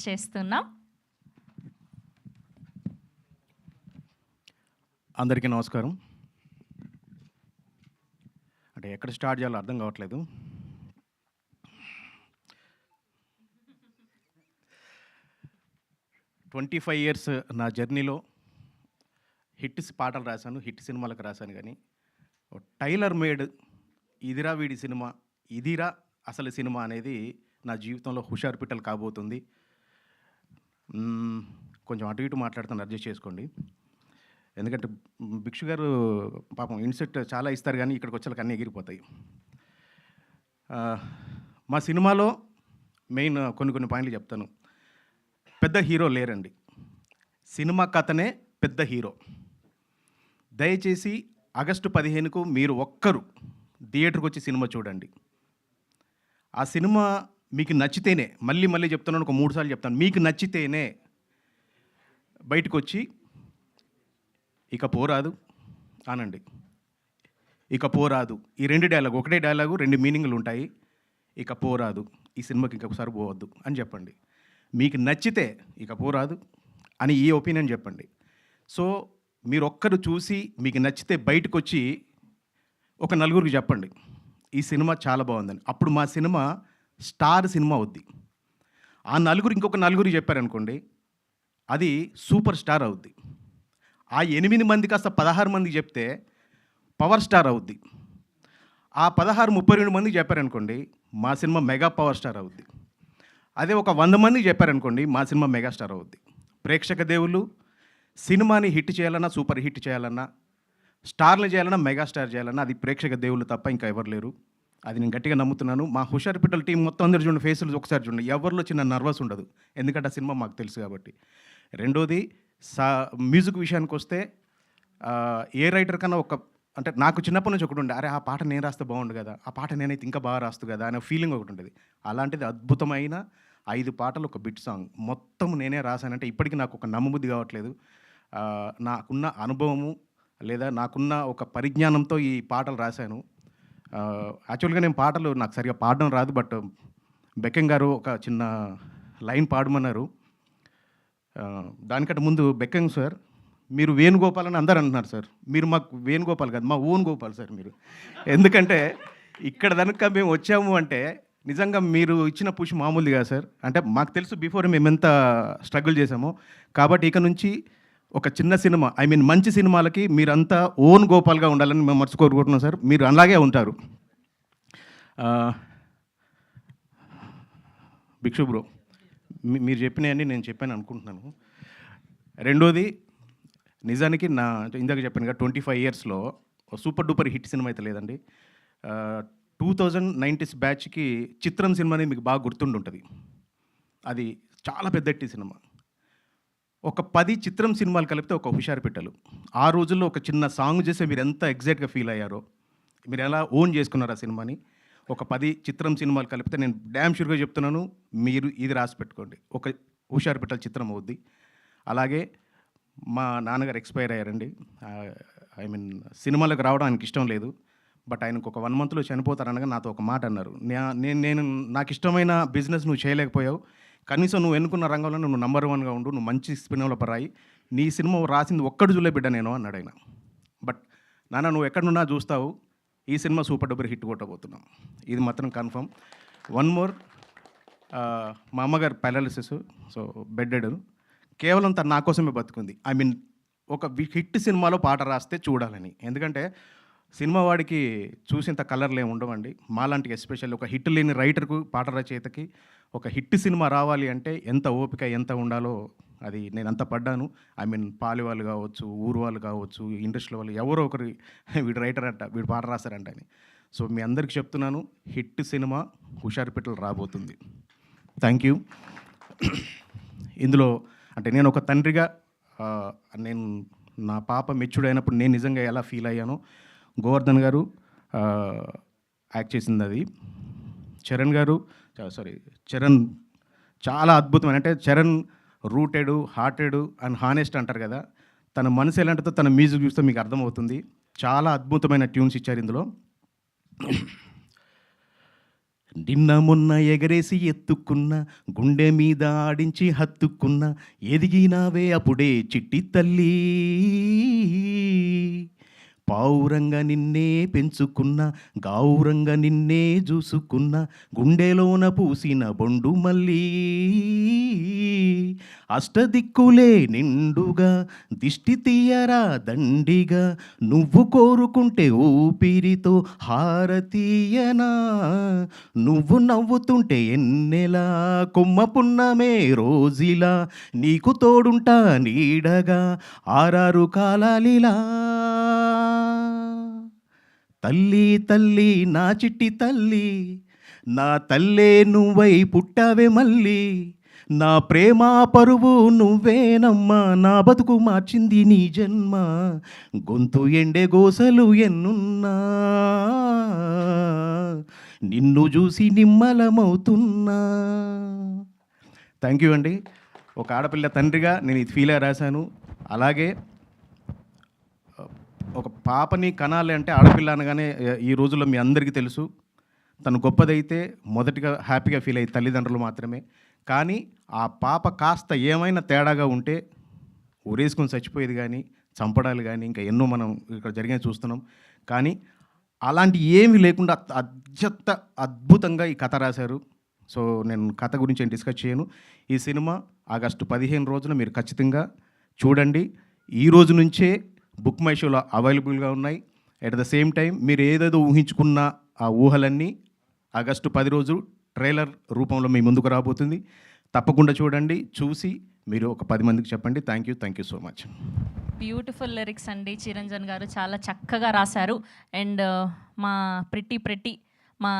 చేస్తున్నాం. అందరికీ నమస్కారం. అంటే ఎక్కడ స్టార్ట్ చేయాలో అర్థం కావట్లేదు. ట్వంటీ 25 ఇయర్స్ నా జర్నీలో హిట్ పాటలు రాశాను, హిట్ సినిమాలకు రాశాను. కానీ టైలర్ మేడ్ ఇదిరా వీడి సినిమా, ఇదిరా అసలు సినిమా అనేది నా జీవితంలో హుషారు పిట్టలు కాబోతుంది. కొంచెం అటు ఇటు మాట్లాడుతాను, అడ్జస్ట్ చేసుకోండి. ఎందుకంటే భిక్షు గారు పాపం ఇన్సెట్ చాలా ఇస్తారు, కానీ ఇక్కడికి వచ్చేలకు అన్నీ ఎగిరిపోతాయి. మా సినిమాలో మెయిన్ కొన్ని పాయింట్లు చెప్తాను. పెద్ద హీరో లేరండి, సినిమా కథనే పెద్ద హీరో. దయచేసి ఆగస్టు 15కు మీరు ఒక్కరు థియేటర్కి వచ్చి సినిమా చూడండి. ఆ సినిమా మీకు నచ్చితేనే, మళ్ళీ చెప్తున్నాను, ఒక 3 సార్లు చెప్తాను, మీకు నచ్చితేనే బయటకు వచ్చి ఇక పోరాదు అనండి. ఇక పోరాదు, ఈ 2 డైలాగు, ఒకటే డైలాగు 2 మీనింగ్లు ఉంటాయి. ఇక పోరాదు, ఈ సినిమాకి ఇంకొకసారి పోవద్దు అని చెప్పండి. మీకు నచ్చితే ఇక పోరాదు అని ఈ ఒపీనియన్ చెప్పండి. సో మీరు ఒక్కరు చూసి మీకు నచ్చితే బయటకు వచ్చి ఒక 4గురికి చెప్పండి ఈ సినిమా చాలా బాగుందని. అప్పుడు మా సినిమా స్టార్ సినిమా అవుద్ది. ఆ 4 ఇంకొక 4 చెప్పారనుకోండి, అది సూపర్ స్టార్ అవుద్ది. ఆ 8 మంది కాస్త 16 మందికి చెప్తే పవర్ స్టార్ అవుద్ది. ఆ 16 32 మందికి చెప్పారనుకోండి, మా సినిమా మెగా పవర్ స్టార్ అవుద్ది. అదే ఒక 100 మందికి చెప్పారనుకోండి, మా సినిమా మెగా స్టార్ అవుద్ది. ప్రేక్షక దేవుళ్ళు సినిమాని హిట్ చేయాలన్నా, సూపర్ హిట్ చేయాలన్నా, స్టార్లు చేయాలన్నా, మెగా స్టార్ చేయాలన్నా అది ప్రేక్షక దేవుళ్ళు తప్ప ఇంకా ఎవరు లేరు. అది నేను గట్టిగా నమ్ముతున్నాను. మా హుషారు పిట్టల టీం మొత్తం అందరు చూడండి, ఫేసులు ఒకసారి చూడండి, ఎవరిలో చిన్న నర్వస్ ఉండదు, ఎందుకంటే ఆ సినిమా మాకు తెలుసు కాబట్టి. రెండోది మ్యూజిక్ విషయానికి వస్తే ఏ రైటర్ కన్నా అంటే నాకు చిన్నప్పటి నుంచి ఒకటి ఉండే, అరే ఆ పాట నేను రాస్తే బాగుండు కదా, ఆ పాట నేనైతే ఇంకా బాగా రాస్తు కదా అనే ఫీలింగ్ ఒకటి ఉండేది. అలాంటిది అద్భుతమైన 5 పాటలు, ఒక బిట్ సాంగ్ మొత్తం నేనే రాశానంటే ఇప్పటికీ నాకు ఒక నమ్మబుద్ధి కావట్లేదు. నాకున్న అనుభవము లేదా నాకున్న ఒక పరిజ్ఞానంతో ఈ పాటలు రాశాను. యాక్చువల్గా నేను పాటలు నాకు సరిగా పాడడం రాదు, బట్ బెక్కింగ్ గారు ఒక చిన్న లైన్ పాడమన్నారు. దానికంటే ముందు బెక్కింగ్ సార్, మీరు వేణుగోపాల్ అని అందరు అంటున్నారు సార్, మీరు మాకు వేణుగోపాల్ కాదు, మా ఓన్ గోపాల్ సార్ మీరు. ఎందుకంటే ఇక్కడ కనుక మేము వచ్చాము అంటే నిజంగా మీరు ఇచ్చిన పుష్ మామూలుది కాదు సార్. అంటే మాకు తెలుసు బిఫోర్ మేము ఎంత స్ట్రగుల్ చేసామో. కాబట్టి ఇక నుంచి ఒక చిన్న సినిమా, మంచి సినిమాలకి మీరంతా ఓన్ గోపాల్గా ఉండాలని మేము మర్చిపోరుకుంటున్నాం సార్. మీరు అలాగే ఉంటారు. భిక్షు బ్రో, మీరు చెప్పినవన్నీ నేను చెప్పాను అనుకుంటున్నాను. రెండోది, నిజానికి ఇందాక చెప్పాను కదా, 25 ఇయర్స్లో సూపర్ డూపర్ హిట్ సినిమా అయితే లేదండి. 2090s బ్యాచ్కి చిత్రం సినిమా అనేది మీకు బాగా గుర్తుండి ఉంటుంది. అది చాలా పెద్ద హిట్ సినిమా. ఒక 10 చిత్రం సినిమాలు కలిపితే ఒక హుషారు పిట్టలు. ఆ రోజుల్లో ఒక చిన్న సాంగ్ చేస్తే మీరు ఎంత ఎగ్జైట్గా ఫీల్ అయ్యారో, మీరు ఎలా ఓన్ చేసుకున్నారు ఆ సినిమాని. ఒక 10 చిత్రం సినిమాలు కలిపితే నేను డ్యామ్ షూర్గా చెప్తున్నాను, మీరు ఇది రాసి పెట్టుకోండి, ఒక హుషారు పిట్టల చిత్రం అవుద్ది. అలాగే మా నాన్నగారు ఎక్స్పైర్ అయ్యారండి. సినిమాలకు రావడం ఆయనకి ఇష్టం లేదు, బట్ ఆయనకు ఒక 1 మంత్లో చనిపోతారనగా నాతో ఒక మాట అన్నారు. నేను నాకు ఇష్టమైన బిజినెస్ నువ్వు చేయలేకపోయావు, కనీసం నువ్వు ఎన్నుకున్న రంగంలో నువ్వు నంబర్ 1గా ఉండు, నువ్వు మంచి సినిమాలో పరాయి, నీ సినిమా రాసింది ఒక్కడు చూలే బిడ్డ నేను అన్నాడు ఆయన. బట్ నాన్న నువ్వు ఎక్కడున్నా చూస్తావు, ఈ సినిమా సూపర్ డూపర్ హిట్ కొట్టబోతున్నాం, ఇది మాత్రం కన్ఫర్మ్. 1 మోర్, మా అమ్మగారు పారాలిసిస్, సో బెడ్డెడ్. కేవలం తను నా కోసమే బతుకుంది. ఒక హిట్ సినిమాలో పాట రాస్తే చూడాలని. ఎందుకంటే సినిమా వాడికి చూసేంత కలర్లు ఏమి ఉండవండి. మాలాంటి ఎస్పెషల్లీ ఒక హిట్ లేని రైటర్కు, పాట రచయితకి ఒక హిట్ సినిమా రావాలి అంటే ఎంత ఓపిక, ఎంత ఉండాలో అది నేను అంత పడ్డాను. పాలి వాళ్ళు కావచ్చు, ఊరు వాళ్ళు కావచ్చు, ఇండస్ట్రీ వాళ్ళు ఎవరో ఒకరు వీడు రైటర్ అంట, వీడు పాట రాస్తారంట అని. సో మీ అందరికీ చెప్తున్నాను, హిట్ సినిమా హుషారు పిట్టలు రాబోతుంది. Thank you. ఇందులో అంటే నేను ఒక తండ్రిగా నేను నా పాప మెచ్యూర్డ్ అయినప్పుడు నేను నిజంగా ఎలా ఫీల్ అయ్యానో, గోవర్ధన్ గారు యాక్ట్ చేసింది అది. చరణ్ చాలా అద్భుతమైన, అంటే Charan rooted, hearted and honest అంటారు కదా, తన మనసు ఎలాంటిదో తన మ్యూజిక్ చూస్తే మీకు అర్థమవుతుంది. చాలా అద్భుతమైన ట్యూన్స్ ఇచ్చారు ఇందులో. నిన్న మొన్న ఎగరేసి ఎత్తుకున్న, గుండె మీద ఆడించి హత్తుకున్న, ఎదిగినావే అప్పుడే చిట్టి తల్లి. పావురంగా నిన్నే పెంచుకున్న, గావురంగా నిన్నే చూసుకున్న, గుండెలోన పూసిన బొండు మళ్ళీ. అష్టదిక్కులే నిండుగా, దిష్టి తీయరా దండిగా, నువ్వు కోరుకుంటే ఊపిరితో హారతీయనా, నువ్వు నవ్వుతుంటే ఎన్నెలా, కొమ్మ పున్నమే రోజులా, నీకు తోడుంటా నీడగా, ఆరారు కాలాలిలా. తల్లి తల్లి నా చిట్టి తల్లి, నా తల్లే నువ్వై పుట్టావే మళ్ళీ, నా ప్రేమ పరువు నువ్వేనమ్మా, నా బతుకు మార్చింది నీ జన్మ, గొంతు ఎండే గోసలు ఎన్నున్నా, నిన్ను చూసి నిమ్మలమవుతున్నా. థ్యాంక్ యూ అండి. ఒక ఆడపిల్ల తండ్రిగా నేను ఇది ఫీల్ అయ్యి రాశాను. అలాగే ఒక పాపని కనాలి అంటే ఆడపిల్ల అనగానే ఈ రోజుల్లో మీ అందరికీ తెలుసు, తను గొప్పదైతే మొదటిగా హ్యాపీగా ఫీల్ అయ్యే తల్లిదండ్రులు మాత్రమే. కానీ ఆ పాప కాస్త ఏమైనా తేడాగా ఉంటే ఉరేసుకొని చచ్చిపోయేది కానీ, చంపడాలు కానీ, ఇంకా ఎన్నో మనం ఇక్కడ జరిగిన చూస్తున్నాం. కానీ అలాంటి ఏమీ లేకుండా అద్భుతంగా ఈ కథ రాశారు. సో నేను కథ గురించి ఏం డిస్కస్ చేయను. ఈ సినిమా ఆగస్టు 15 రోజున మీరు ఖచ్చితంగా చూడండి. ఈ రోజు నుంచే బుక్ మై షోలో అవైలబుల్గా ఉన్నాయి. ఎట్ ద సేమ్ టైం మీరు ఏదేదో ఊహించుకున్న ఆ ఊహలన్నీ ఆగస్టు 10 రోజు ట్రైలర్ రూపంలో మీ ముందుకు రాబోతుంది. తప్పకుండా చూడండి. చూసి మీరు ఒక 10 మందికి చెప్పండి. Thank you so much. Beautiful lyrics అండి చిరంజన్ గారు, చాలా చక్కగా రాశారు. అండ్ మా ప్రిట్టి మా